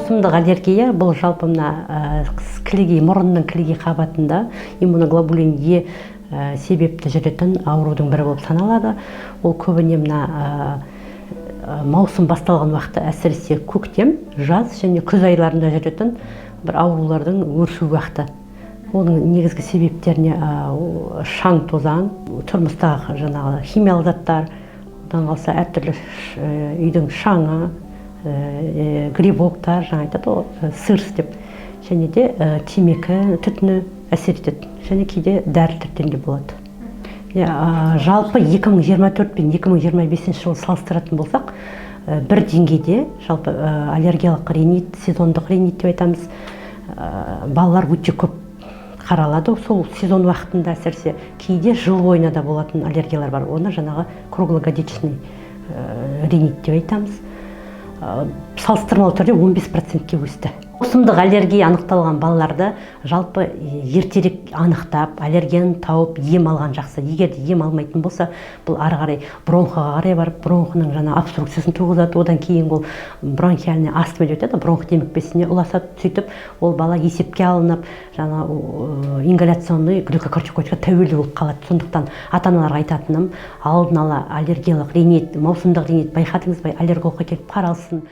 Маусымдық аллергия бұл жалпы мына кілегей, мұрынның кілегей қабатында иммуноглобулин Е себепті жүретін аурудың бірі болып саналады. Ол көбіне мына маусым басталған уақытта, әсіресе көктем, жаз және күз айларында жүретін бір аурулардың өршу уақыты. Оның негізгі себептеріне шаң, тозаң, тұрмыстағы жаңағы химиялық заттар, одан қалса әртүрлі үйдің шаңы, грибоктар, жаңа айтады сырс деп, және де темекі түтіні әсер етеді, және кейде дәрілерден де болады. Жалпы 2024 пен 2025 жылы салыстыратын болсақ, бір деңгейде жалпы аллергиялық ринит, сезондық ринит деп айтамыз, балалар өте көп қаралады. Сол сезон уақытында әсіресе кейде жыл бойына да болатын аллергиялар бар. Оны жаңағы круглогодичный ринит деп айтамыз. Салыстырмалы түрде 15%-ке өсті. Маусымдық аллергия анықталған балаларды жалпы ертерек анықтап, аллергияны тауып, ем алған жақсы. Егер ем алмайтын болса, бұл ары қарай бронхаға қарай барып, бронхының жаңа обструкциясын туғызады, одан кейін ол бронхиальный астма деп айтады, бронх демікпесіне ұласады, сөйтіп ол бала есепке алынып, жаңа ингаляционный глюкокортикоидқа тәуелді болып қалады. Сондықтан ата-аналарға айтатыным, алдын ала аллергиялық ринит, маусымдық ринит байқадыңыз ба, аллерголogқа келіп қаралсын.